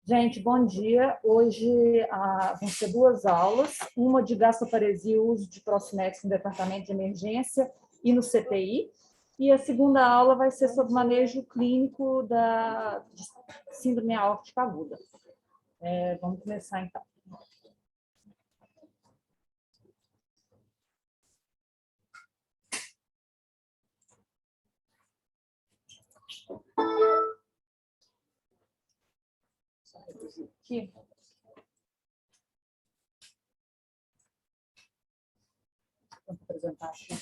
Gente, bom dia. Hoje vão ser duas aulas, uma de gastroparesia e uso de Procinex no departamento de emergência e no CTI, e a segunda aula vai ser sobre manejo clínico de síndrome aórtica aguda. Vamos começar, então. Aqui. Vou apresentar aqui.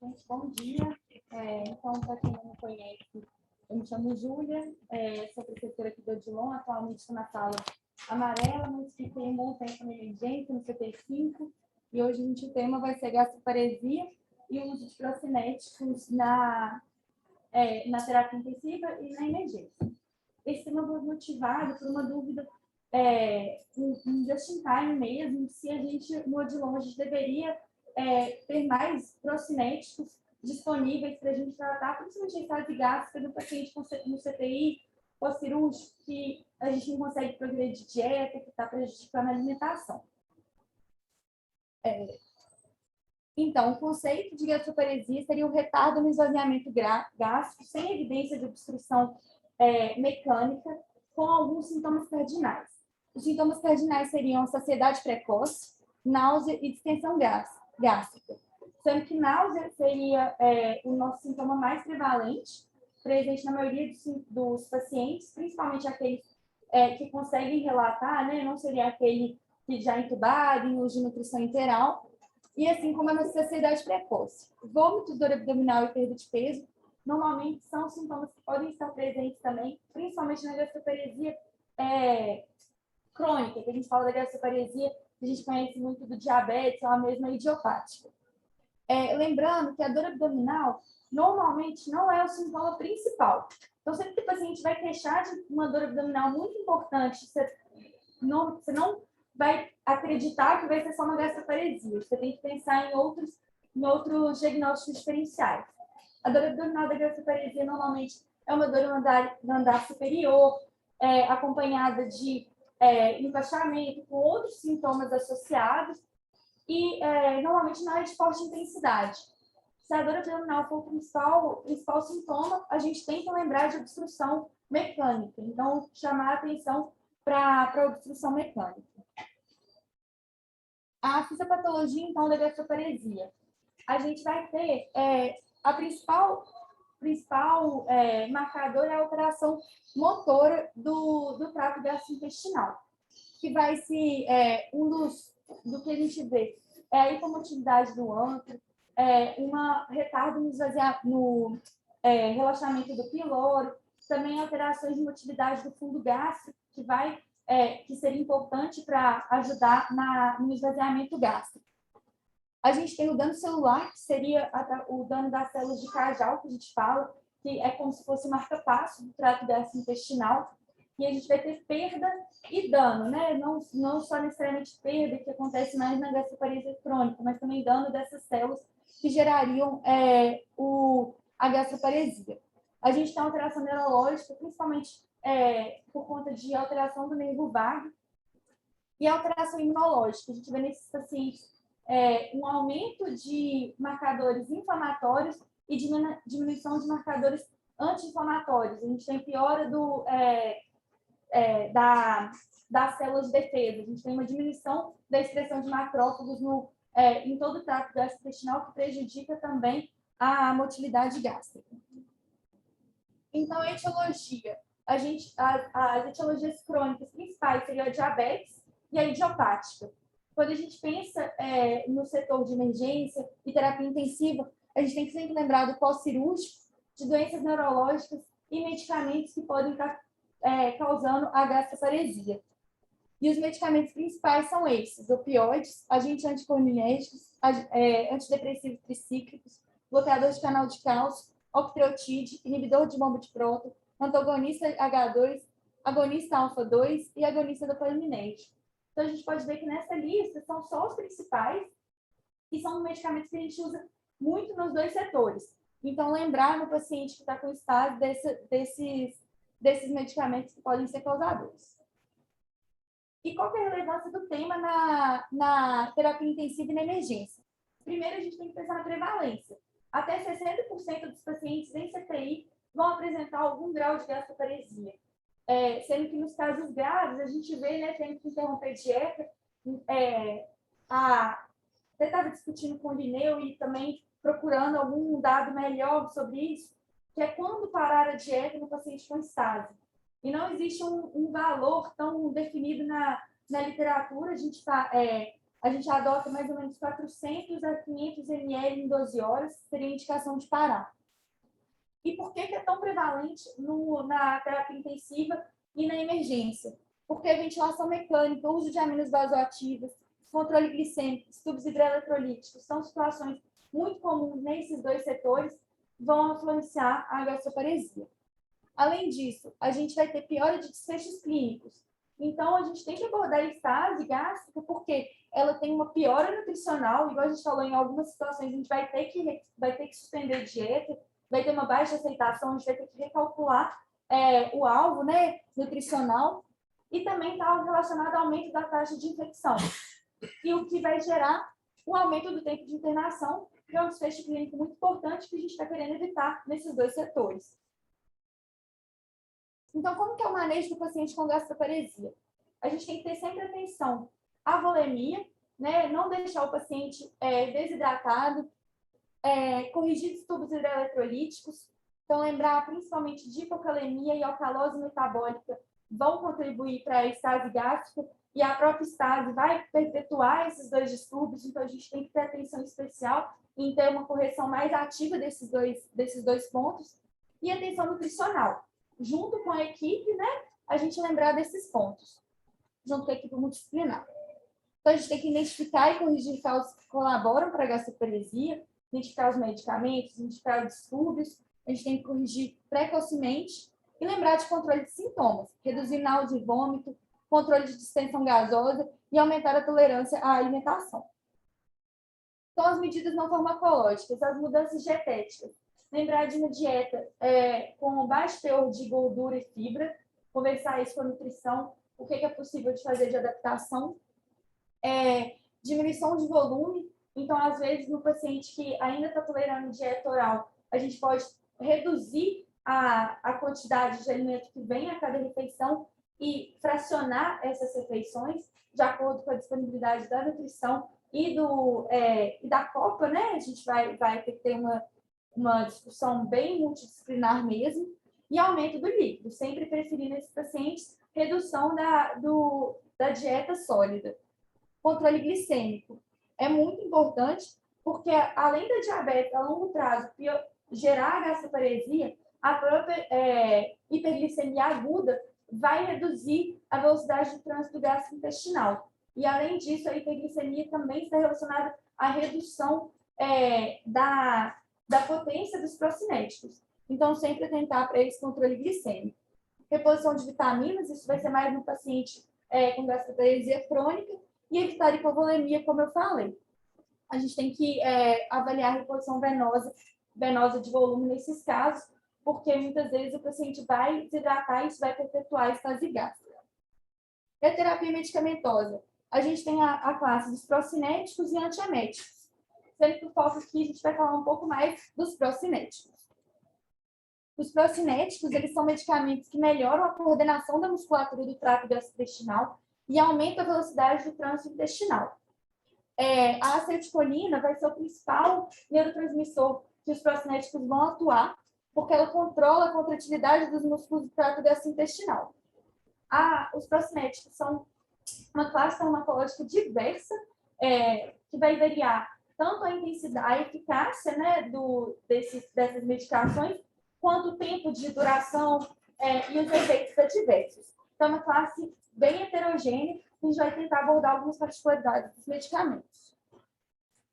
Gente, bom dia. Então, para quem não me conhece, eu me chamo Júlia, sou professora aqui do Odilon, atualmente estou na sala amarela, mas fiquei um bom tempo na emergência, no CT5, e hoje o tema vai ser gastroparesia e o uso de procinéticos na terapia intensiva e na emergência. Esse tema foi motivado por uma dúvida um just in time mesmo, se a gente, no Odilon, a gente deveria ter mais procinéticos disponíveis para a gente tratar, principalmente a fase gástrica do paciente no CTI pós-cirúrgico, que a gente não consegue progredir de dieta, que está prejudicando a alimentação. Então, o conceito de gastroparesia seria o retardo no esvaziamento gástrico sem evidência de obstrução mecânica, com alguns sintomas cardinais. Os sintomas cardinais seriam saciedade precoce, náusea e distensão gástrica. Sendo que náusea seria o nosso sintoma mais prevalente, presente na maioria dos pacientes, principalmente aqueles que conseguem relatar, né? Não seria aquele que já é entubado, em uso de nutrição enteral, e assim como a saciedade precoce. Vômito, dor abdominal e perda de peso, normalmente são sintomas que podem estar presentes também, principalmente na gastroparesia crônica, que a gente fala da gastroparesia, que a gente conhece muito do diabetes, ou a mesma idiopática. Lembrando que a dor abdominal normalmente não é o sintoma principal. Então, sempre que o paciente vai queixar de uma dor abdominal muito importante, você não vai acreditar que vai ser só uma gastroparesia. Você tem que pensar em outros diagnósticos diferenciais. A dor abdominal da gastroparesia normalmente é uma dor no andar superior, acompanhada de enfaixamento, com outros sintomas associados, e normalmente não é de forte intensidade. Se a dor abdominal for o principal sintoma, a gente tem que lembrar de obstrução mecânica. Então, chamar a atenção para a obstrução mecânica. A fisiopatologia, então, da gastroparesia. A gente vai ter a principal marcador é a alteração motora do trato gastrointestinal, que vai se do que a gente vê é a hipomotilidade do antro, retardo no relaxamento do piloro, também alterações de motilidade do fundo gástrico, que seria importante para ajudar no esvaziamento gástrico. A gente tem o dano celular, que seria o dano das células de Cajal, que a gente fala, que é como se fosse marca-passo do trato gastrointestinal, e a gente vai ter perda e dano, né? Não só necessariamente perda, que acontece mais na gastroparesia crônica, mas também dano dessas células que gerariam a gastroparesia. A gente tem alteração neurológica, principalmente por conta de alteração do nervo vago, e alteração imunológica. A gente vê nesses pacientes um aumento de marcadores inflamatórios e diminuição de marcadores anti-inflamatórios. A gente tem piora das células de defesa. A gente tem uma diminuição da expressão de macrófagos em todo o trato gastrointestinal, que prejudica também a motilidade gástrica. Então, a etiologia. As etiologias crônicas principais seriam a diabetes e a idiopática. Quando a gente pensa no setor de emergência e terapia intensiva, a gente tem que sempre lembrar do pós-cirúrgico, de doenças neurológicas e medicamentos que podem estar causando a gastroparesia. E os medicamentos principais são esses: opioides, agentes anticolinérgicos, antidepressivos tricíclicos, bloqueador de canal de cálcio, octreotide, inibidor de bomba de próton, antagonista H2, agonista alfa-2 e agonista dopaminérgico. Então, a gente pode ver que nessa lista são só os principais, e são medicamentos que a gente usa muito nos dois setores. Então, lembrar no paciente que está com estase desses medicamentos que podem ser causadores. E qual que é a relevância do tema na terapia intensiva e na emergência? Primeiro, a gente tem que pensar na prevalência. Até 60% dos pacientes em CTI vão apresentar algum grau de gastroparesia. Sendo que nos casos graves, a gente vê, né, tendo que interromper dieta. Você estava discutindo com o Lineu e também procurando algum dado melhor sobre isso, que é quando parar a dieta no paciente com estase. E não existe um valor tão definido na literatura, a gente adota mais ou menos 400 a 500 ml em 12 horas, seria indicação de parar. E por que é tão prevalente na terapia intensiva e na emergência? Porque a ventilação mecânica, o uso de aminas vasoativas, controle glicêmico, tubos hidroeletrolíticos, são situações muito comuns nesses dois setores, vão influenciar a gastroparesia. Além disso, a gente vai ter piora de desfechos clínicos. Então, a gente tem que abordar a estase gástrica porque ela tem uma piora nutricional, igual a gente falou, em algumas situações a gente vai ter que suspender dieta, vai ter uma baixa aceitação, a gente vai ter que recalcular o alvo, né, nutricional, e também está relacionado ao aumento da taxa de infecção, e o que vai gerar um aumento do tempo de internação, que é um desfecho clínico muito importante que a gente está querendo evitar nesses dois setores. Então, como que é o manejo do paciente com gastroparesia? A gente tem que ter sempre atenção à volemia, né? Não deixar o paciente desidratado, corrigir distúrbios hidroeletrolíticos. Então, lembrar principalmente de hipocalemia e alcalose metabólica vão contribuir para a estase gástrica e a própria estase vai perpetuar esses dois distúrbios, então a gente tem que ter atenção especial em ter uma correção mais ativa desses dois pontos e atenção nutricional. Junto com a equipe, né, a gente lembrar desses pontos, junto com a equipe multidisciplinar. Então, a gente tem que identificar e corrigir causas que colaboram para a gastroparesia, identificar os medicamentos, identificar os distúrbios, a gente tem que corrigir precocemente e lembrar de controle de sintomas, reduzir náusea e vômito, controle de distensão gasosa e aumentar a tolerância à alimentação. Então, as medidas não farmacológicas, as mudanças dietéticas. Lembrar de uma dieta com baixo teor de gordura e fibra, conversar isso com a nutrição, o que é possível de fazer de adaptação. Diminuição de volume, então, às vezes, no paciente que ainda está tolerando dieta oral, a gente pode reduzir a quantidade de alimento que vem a cada refeição e fracionar essas refeições de acordo com a disponibilidade da nutrição e da copa, né? A gente vai ter que ter uma discussão bem multidisciplinar mesmo, e aumento do líquido, sempre preferindo esses pacientes redução da dieta sólida. Controle glicêmico é muito importante, porque além da diabetes a longo prazo gerar gastroparesia, a própria hiperglicemia aguda vai reduzir a velocidade de trânsito gastrointestinal. E, além disso, a hiperglicemia também está relacionada à redução da potência dos procinéticos. Então, sempre atentar para esse controle glicêmico. Reposição de vitaminas, isso vai ser mais no paciente com gastroparesia crônica, e evitar hipovolemia, como eu falei. A gente tem que avaliar a reposição venosa de volume nesses casos, porque muitas vezes o paciente vai desidratar e isso vai perpetuar a estase gástrica. E a terapia medicamentosa? A gente tem a classe dos procinéticos e antieméticos. Sendo que o foco aqui, a gente vai falar um pouco mais dos procinéticos. Os procinéticos, eles são medicamentos que melhoram a coordenação da musculatura do trato gastrointestinal e aumentam a velocidade do trânsito intestinal. A acetilcolina vai ser o principal neurotransmissor que os procinéticos vão atuar, porque ela controla a contratilidade dos músculos do trato gastrointestinal. Os procinéticos são uma classe farmacológica diversa, que vai variar tanto a intensidade, a eficácia, né, dessas medicações, quanto o tempo de duração e os efeitos adversos. Então, é uma classe bem heterogênea, a gente vai tentar abordar algumas particularidades dos medicamentos.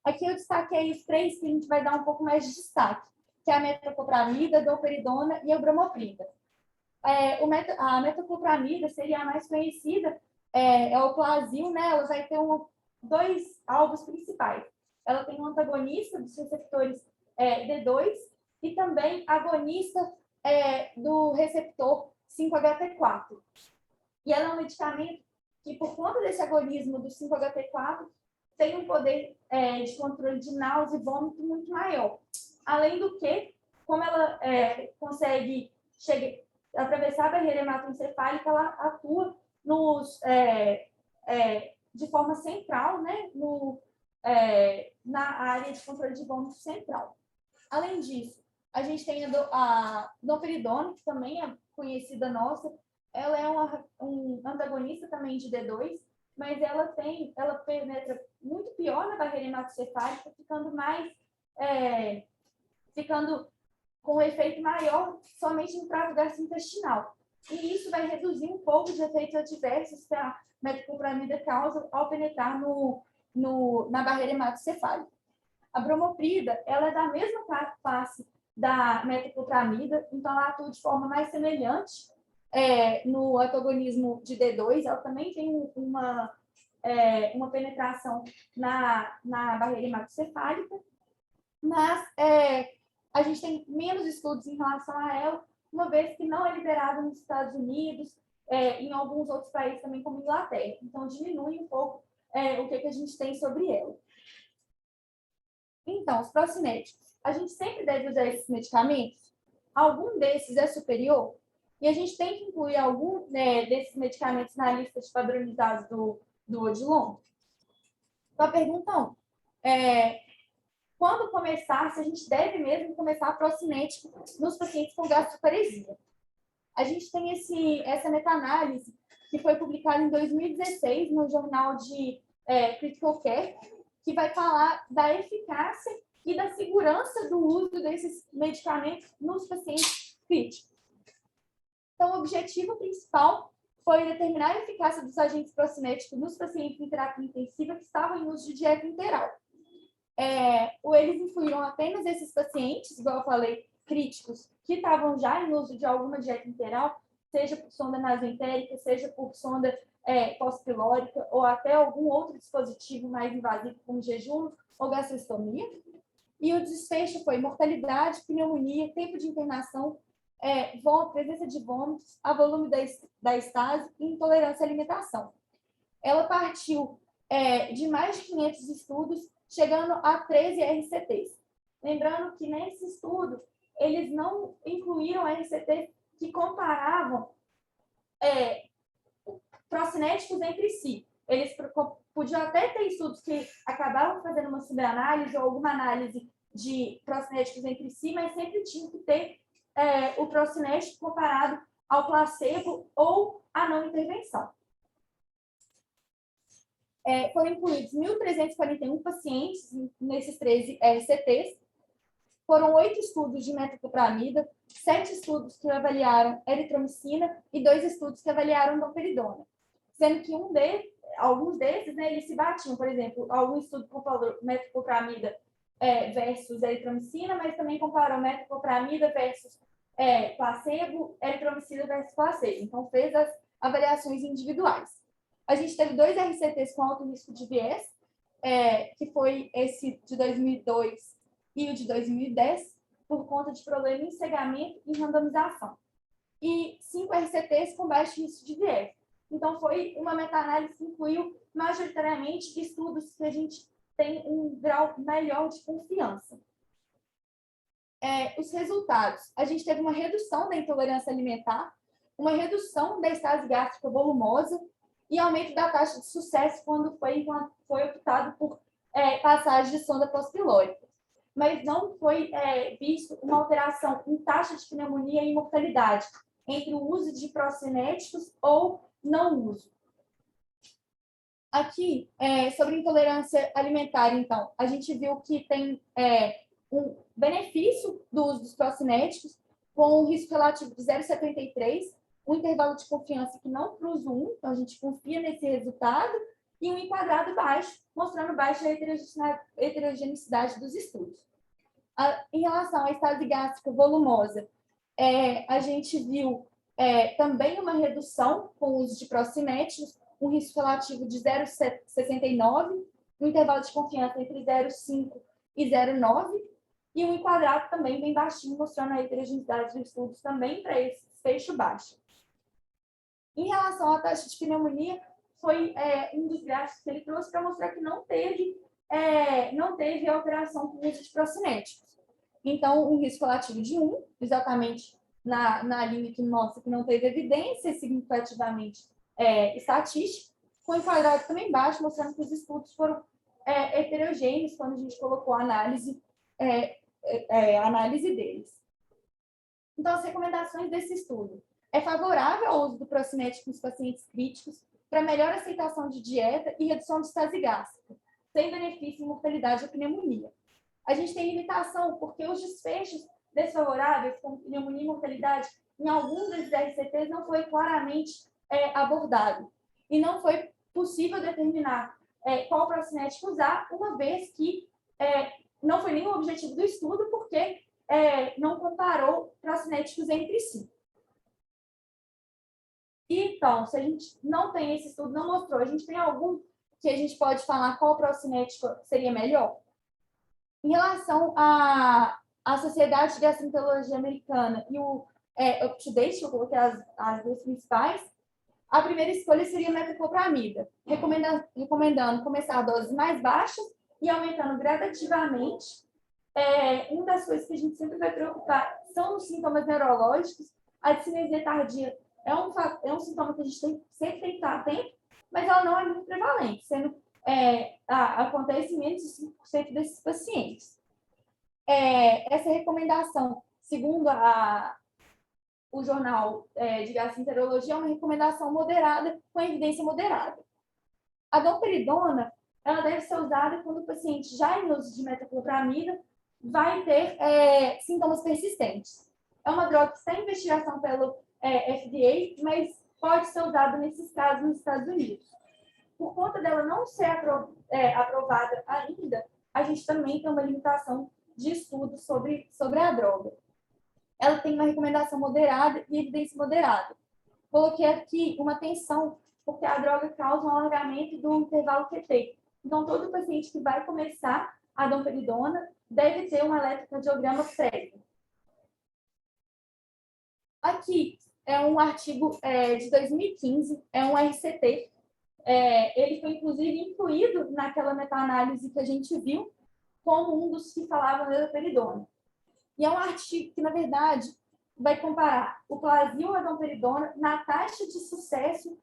Aqui eu destaquei os 3 que a gente vai dar um pouco mais de destaque, que é a metoclopramida, a domperidona e a bromoprida. A metoclopramida seria a mais conhecida, é o Plasil, né? Ela vai ter 2 alvos principais. ela tem um antagonista dos receptores D2 e também agonista do receptor 5-HT4. E ela é um medicamento que, por conta desse agonismo do 5-HT4, tem um poder de controle de náusea e vômito muito maior. Além do que, como ela consegue atravessar a barreira hematoencefálica, ela atua de forma central, né, na área de controle de vômito central. Além disso, a gente tem a domperidona, que também é conhecida nossa. Ela é um antagonista também de D2, mas ela penetra muito pior na barreira hematoencefálica, ficando com um efeito maior somente no trato gastrointestinal. E isso vai reduzir um pouco de efeitos adversos que a metoclopramida causa ao penetrar na barreira hematoencefálica. A bromoprida, ela é da mesma classe da metoclopramida, então ela atua de forma mais semelhante no antagonismo de D2. Ela também tem uma penetração na barreira hematoencefálica, mas a gente tem menos estudos em relação a ela, uma vez que não é liberada nos Estados Unidos, em alguns outros países também, como Inglaterra. Então, diminui um pouco o que a gente tem sobre ela. Então, os procinéticos. A gente sempre deve usar esses medicamentos? Algum desses é superior? E a gente tem que incluir algum desses medicamentos na lista de padronizados do Odilon? Então, a pergunta 1. Quando começar, se a gente deve mesmo começar a procinético nos pacientes com gastroparesia? A gente tem essa meta-análise que foi publicada em 2016 no jornal de Critical Care, que vai falar da eficácia e da segurança do uso desses medicamentos nos pacientes críticos. Então, o objetivo principal foi determinar a eficácia dos agentes procinéticos nos pacientes em terapia intensiva que estavam em uso de dieta enteral. Eles incluíram apenas esses pacientes, igual eu falei, críticos, que estavam já em uso de alguma dieta enteral, seja por sonda nasoentérica, seja por sonda pós-pilórica, ou até algum outro dispositivo mais invasivo, como jejum ou gastrostomia. E o desfecho foi mortalidade, pneumonia, tempo de internação, presença de vômitos, avolume da estase e intolerância à alimentação. Ela partiu de mais de 500 estudos, chegando a 13 RCTs. Lembrando que nesse estudo, eles não incluíram RCTs que comparavam procinéticos entre si. Eles podiam até ter estudos que acabavam fazendo uma subanálise ou alguma análise de procinéticos entre si, mas sempre tinham que ter o procinético comparado ao placebo ou à não intervenção. Foram incluídos 1.341 pacientes nesses 13 RCTs. Foram 8 estudos de metoclopramida, 7 estudos que avaliaram eritromicina e 2 estudos que avaliaram domperidona. Sendo que alguns desses, eles se batiam. Por exemplo, algum estudo comparou metoclopramida versus eritromicina, mas também comparou metoclopramida versus placebo, eritromicina versus placebo. Então, fez as avaliações individuais. A gente teve 2 RCTs com alto risco de viés, que foi esse de 2002 e o de 2010, por conta de problema em cegamento e randomização. E 5 RCTs com baixo risco de viés. Então, foi uma meta-análise que incluiu majoritariamente estudos que a gente tem um grau melhor de confiança. Os resultados. A gente teve uma redução da intolerância alimentar, uma redução da estase gástrica volumosa e aumento da taxa de sucesso quando foi optado por passagem de sonda pós-pilórica. Mas não foi visto uma alteração em taxa de pneumonia e mortalidade entre o uso de procinéticos ou não uso. Aqui, sobre intolerância alimentar, então, a gente viu que tem um benefício do uso dos procinéticos com um risco relativo de 0,73, um intervalo de confiança que não cruza 1, então a gente confia nesse resultado, e um enquadrado baixo, mostrando baixa heterogeneidade dos estudos. Em relação à estase gástrica volumosa, a gente viu também uma redução com o uso de procinéticos, um risco relativo de 0,69 um intervalo de confiança entre 0,5 e 0,9, e um enquadrado também bem baixinho, mostrando a heterogeneidade dos estudos também para esse desfecho baixo. Em relação à taxa de pneumonia, foi um dos gráficos que ele trouxe para mostrar que não teve alteração com o uso de procinéticos. Então, um risco relativo de 1, exatamente na linha que mostra que não teve evidência significativamente estatística, com enquadrado também baixo, mostrando que os estudos foram heterogêneos quando a gente colocou a análise deles. Então, as recomendações desse estudo. É favorável ao uso do procinético nos pacientes críticos para melhor aceitação de dieta e redução de estase gástrica, sem benefício em mortalidade ou pneumonia. A gente tem limitação porque os desfechos desfavoráveis, como pneumonia e mortalidade, em alguns desses RCTs não foi claramente abordado. E não foi possível determinar qual procinético usar, uma vez que não foi nem o objetivo do estudo, porque não comparou procinéticos entre si. Então, se a gente não tem esse estudo, não mostrou, a gente tem algum que a gente pode falar qual procinético seria melhor? Em relação à Sociedade de Gastroenterologia Americana e o UpToDate, eu coloquei as duas principais, a primeira escolha seria metoclopramida, recomendando começar a doses mais baixas e aumentando gradativamente. Uma das coisas que a gente sempre vai preocupar são os sintomas neurológicos. A discinesia tardia é um sintoma que a gente sempre tem que estar atento, mas ela não é muito prevalente, sendo acontece em menos de 5% desses pacientes. Essa recomendação, segundo o jornal de gastroenterologia, é uma recomendação moderada, com evidência moderada. A domperidona, ela deve ser usada quando o paciente já em uso de metoclopramida vai ter sintomas persistentes. É uma droga que está em investigação pelo FDA, mas pode ser usada nesses casos nos Estados Unidos. Por conta dela não ser aprovada ainda, a gente também tem uma limitação de estudos sobre a droga. Ela tem uma recomendação moderada e evidência moderada. Coloquei aqui uma tensão, porque a droga causa um alargamento do intervalo QT. Então, todo paciente que vai começar a domperidona deve ter um eletrocardiograma prévio. Aqui é um artigo de 2015, é um RCT. Ele foi, inclusive, incluído naquela meta-análise que a gente viu como um dos que falavam da domperidona. E é um artigo que, na verdade, vai comparar o Plasil e a domperidona na taxa de sucesso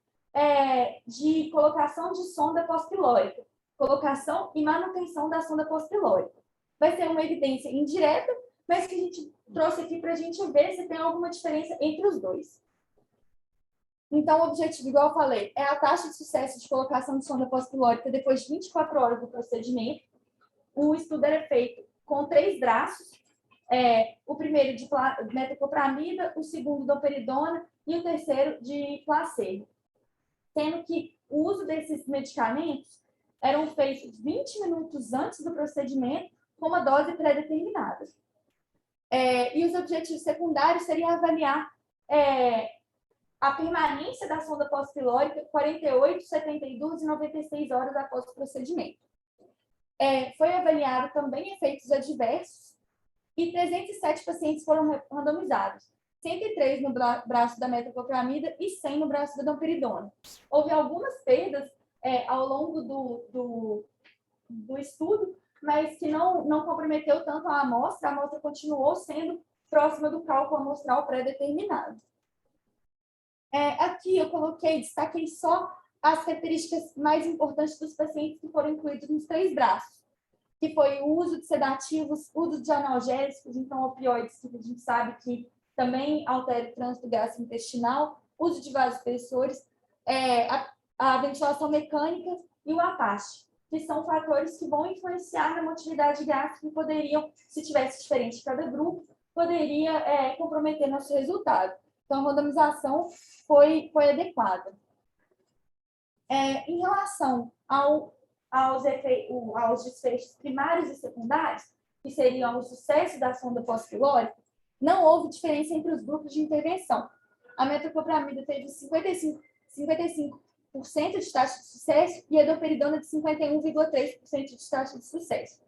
de colocação de sonda pós-pilórica, colocação e manutenção da sonda pós-pilórica. Vai ser uma evidência indireta, mas que a gente trouxe aqui para a gente ver se tem alguma diferença entre os dois. Então, o objetivo, igual eu falei, é a taxa de sucesso de colocação de sonda pós-pilórica depois de 24 horas do procedimento. O estudo era feito com 3 braços, o primeiro de metoclopramida, o segundo domperidona e o terceiro de placebo. Sendo que o uso desses medicamentos eram feitos 20 minutos antes do procedimento, com uma dose pré-determinada. E os objetivos secundários seriam avaliar a permanência da sonda pós-pilórica 48, 72 e 96 horas após o procedimento. Foi avaliado também efeitos adversos e 307 pacientes foram randomizados. 103 no braço da metoclopramida e 100 no braço da domperidona. Houve algumas perdas ao longo do estudo, mas que não comprometeu tanto a amostra continuou sendo próxima do cálculo amostral pré-determinado. Aqui eu destaquei só as características mais importantes dos pacientes que foram incluídos nos 3 braços, que foi o uso de sedativos, uso de analgésicos, então opioides, que a gente sabe que também altera o trânsito gastrointestinal, uso de vasopressores, a ventilação mecânica e o APACHE, que são fatores que vão influenciar na motilidade gástrica e poderiam, se tivesse diferente de cada grupo, poderia comprometer nosso resultado. Então, a randomização foi adequada. Em relação aos desfechos primários e secundários, que seriam o sucesso da sonda pós-pilórica, não houve diferença entre os grupos de intervenção. A metoclopramida teve 55 de taxa de sucesso e a domperidona de 51,3% de taxa de sucesso,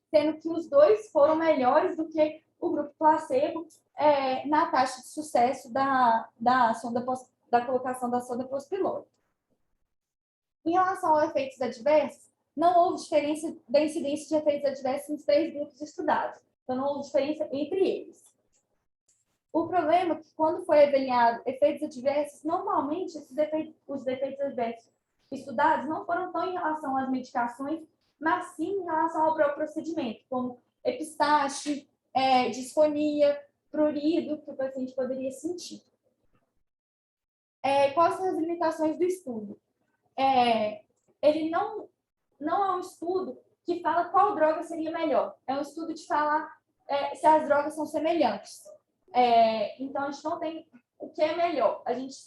sendo que os dois foram melhores do que o grupo placebo na taxa de sucesso da colocação da sonda post-pilot. Em relação aos efeitos adversos, não houve diferença da incidência de efeitos adversos nos 3 grupos estudados, então não houve diferença entre eles. O problema é que, quando foi avaliado efeitos adversos, normalmente os efeitos adversos estudados não foram tão em relação às medicações, mas sim em relação ao próprio procedimento, como epistaxe, disfonia, prurido, que o paciente poderia sentir. Quais são as limitações do estudo? Ele não é um estudo que fala qual droga seria melhor, é um estudo de falar se as drogas são semelhantes. Então, a gente não tem o que é melhor. A gente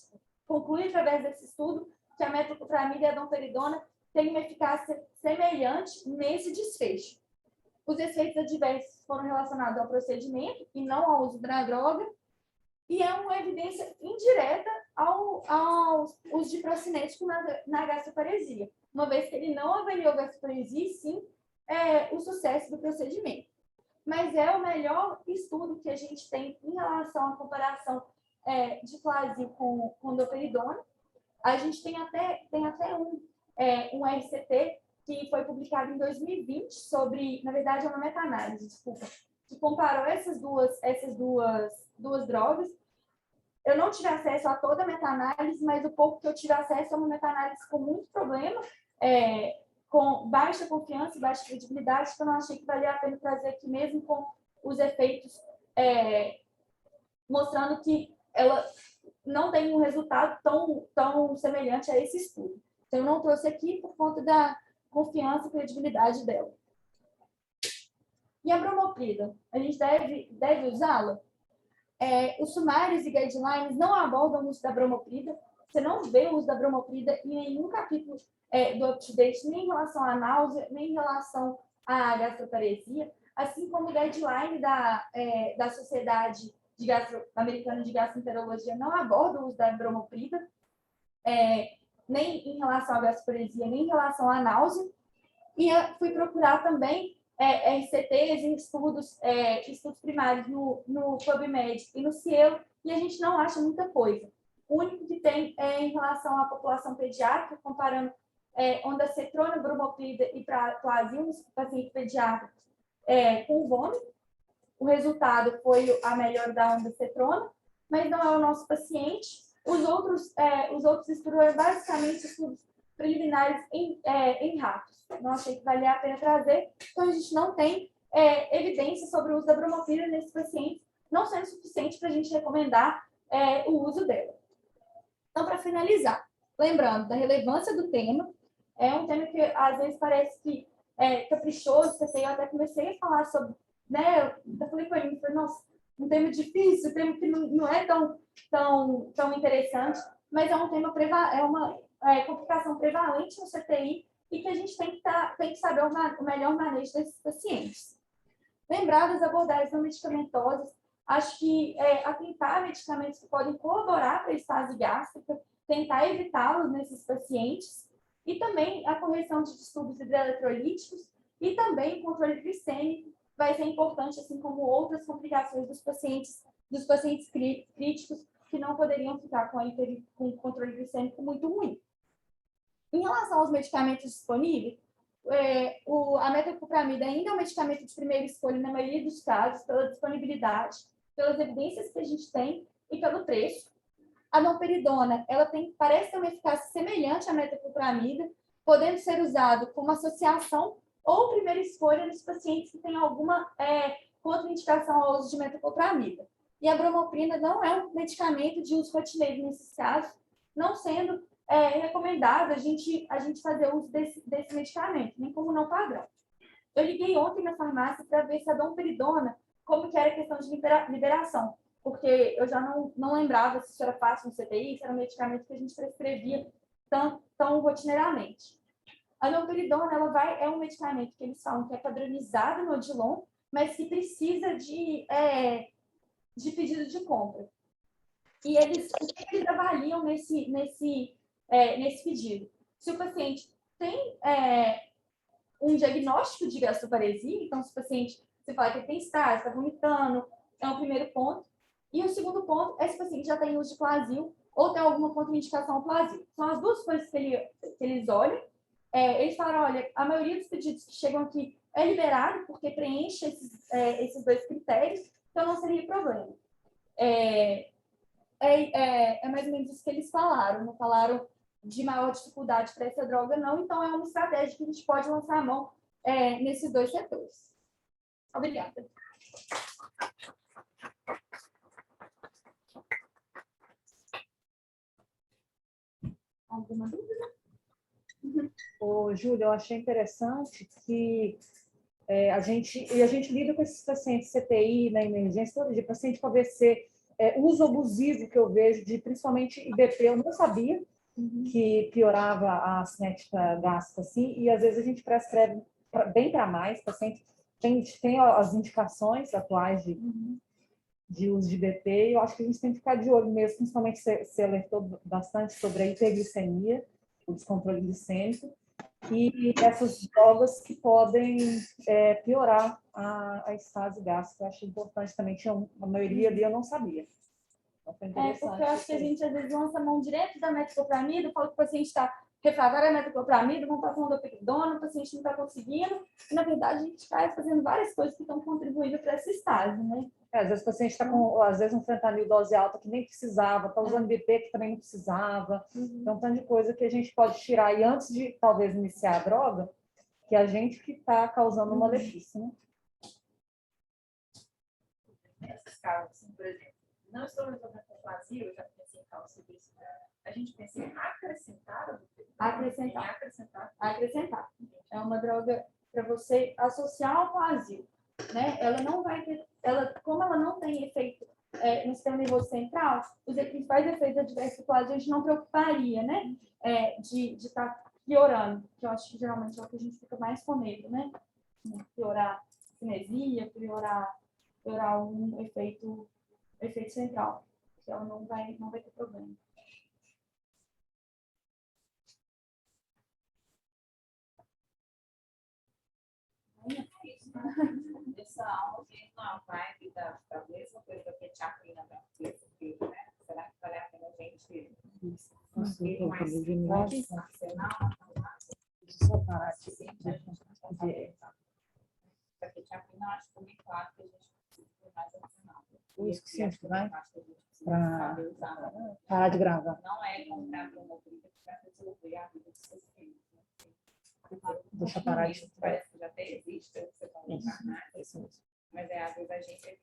conclui, através desse estudo, que a metoclopramida e a domperidona têm uma eficácia semelhante nesse desfecho. Os efeitos adversos foram relacionados ao procedimento e não ao uso da droga, e é uma evidência indireta ao uso de procinético na gastroparesia, uma vez que ele não avaliou a gastroparesia e sim o sucesso do procedimento. Mas é o melhor estudo que a gente tem em relação à comparação de Flazyl com domperidona. A gente tem até um RCT que foi publicado em 2020 sobre, na verdade, é uma meta-análise, desculpa, que comparou essas duas drogas. Eu não tive acesso a toda a meta-análise, mas o pouco que eu tive acesso é uma meta-análise com muito problema, com baixa confiança e baixa credibilidade, que eu não achei que valia a pena trazer aqui, mesmo com os efeitos mostrando que ela não tem um resultado tão semelhante a esse estudo. Então, eu não trouxe aqui por conta da confiança e credibilidade dela. E a bromoprida? A gente deve usá-la? Os sumários e guidelines não abordam o uso da bromoprida. Você não vê o uso da bromoprida em nenhum capítulo do UpToDate, nem em relação à náusea, nem em relação à gastroparesia, assim como o guideline da Sociedade Americana de Gastroenterologia não aborda o uso da bromoprida, nem em relação à gastroparesia, nem em relação à náusea. E fui procurar também RCTs em estudos primários no PubMed e no Cielo, e a gente não acha muita coisa. O único que tem é em relação à população pediátrica, comparando ondansetrona, bromoprida e Flazyl nos pacientes pediátricos com vômito. O resultado foi a melhora da ondansetrona, mas não é o nosso paciente. Os outros estudos eram basicamente estudos preliminares em ratos. Não achei que valia a pena trazer, então a gente não tem evidência sobre o uso da bromoprida nesses pacientes, não sendo suficiente para a gente recomendar o uso dela. Então, para finalizar, lembrando da relevância do tema, é um tema que às vezes parece que caprichoso, eu até comecei a falar sobre, né, eu falei com ele, nossa, um tema difícil, um tema que não é tão interessante, mas é um tema, é uma complicação prevalente no CTI e que a gente tem que saber o melhor manejo desses pacientes. Lembrar das abordagens não medicamentosas, acho que atentar medicamentos que podem colaborar para a estase gástrica, tentar evitá-los nesses pacientes, e também a correção de distúrbios hidroeletrolíticos e também o controle glicêmico vai ser importante, assim como outras complicações dos pacientes críticos que não poderiam ficar com controle glicêmico muito ruim. Em relação aos medicamentos disponíveis, a metoclopramida ainda é um medicamento de primeira escolha na maioria dos casos, pela disponibilidade, pelas evidências que a gente tem e pelo preço. A domperidona, ela parece ter uma eficácia semelhante à metoclopramida, podendo ser usado como associação ou primeira escolha nos pacientes que têm alguma contraindicação ao uso de metoclopramida. E a bromoprida não é um medicamento de uso rotineiro nesses casos, não sendo recomendado a gente fazer uso desse medicamento, nem como não padrão. Eu liguei ontem na farmácia para ver se a domperidona, como que era a questão de liberação, porque eu já não lembrava se isso era fácil no CTI, se era um medicamento que a gente prescrevia tão rotineiramente. A domperidona, é um medicamento que eles falam que é padronizado no Odilon, mas que precisa de pedido de compra. E o que eles avaliam nesse nesse pedido. Se o paciente tem um diagnóstico de gastroparesia, então se o paciente, você fala que ele tem estágio, está vomitando, é o primeiro ponto. E o segundo ponto é se o paciente já tem uso de Plasil ou tem alguma contraindicação ao Plasil. São as duas coisas que eles olham. Eles falaram, olha, a maioria dos pedidos que chegam aqui é liberado porque preenche esses dois critérios, então não seria problema. Mais ou menos isso que eles falaram, não falaram de maior dificuldade para essa droga, não, então é uma estratégia que a gente pode lançar a mão nesses dois setores. Obrigada. Alguma dúvida? Ô, Júlia, eu achei interessante que a gente lida com esses pacientes CTI na emergência todo dia, paciente com AVC, uso abusivo que eu vejo, de principalmente IBP, eu não sabia que piorava a cinética gástrica assim, e às vezes a gente prescreve bem para mais, paciente tem as indicações atuais de uso de IBP, e eu acho que a gente tem que ficar de olho mesmo, principalmente você alertou bastante sobre a hiperglicemia, o descontrole glicêmico, e essas drogas que podem piorar a estase gástrica. Eu acho importante também, tinha a maioria ali eu não sabia. Então, foi interessante. Porque eu acho que a gente às vezes lança a mão direto da metoclopramida, fala que o paciente está refratário à metoclopramida, não está com dopidona, o paciente não está conseguindo, e na verdade a gente está fazendo várias coisas que estão contribuindo para essa estágio, né? Às vezes o paciente está com, às vezes, um fentanil dose alta que nem precisava, está usando BP que também não precisava. Então, um tanto de coisa que a gente pode tirar. E antes de, talvez, iniciar a droga, que a gente que está causando um malefício, né? Nesses casos, assim, por exemplo, não estou resolvendo com Plasil, eu já pensei em causa sobre isso. A gente pensa em acrescentar? Acrescentar. É uma droga para você associar ao Plasil, né? Ela não vai ter, como ela não tem efeito no sistema nervoso central, os principais efeitos adversos do Plasil a gente não preocuparia, né? De estar piorando, que eu acho que geralmente é o que a gente fica mais com medo, né? Piorar cinesia, piorar um efeito central, que ela não vai ter problema. Essa aula que não vai dar a mesma coisa que a Tchaprina da terça-feira, né? Será que vale a pena a gente conseguir mais arsenal? Só parar de Porque Tchaprina eu acho também claro que a gente precisa ter mais arsenal. Isso que sim, vai Para parar de gravar. não é comprar para uma briga para resolver a vida dos seus filhos. Deixa eu parar de... Parece que já existe, você pode usar, Isso mesmo. mas às vezes a gente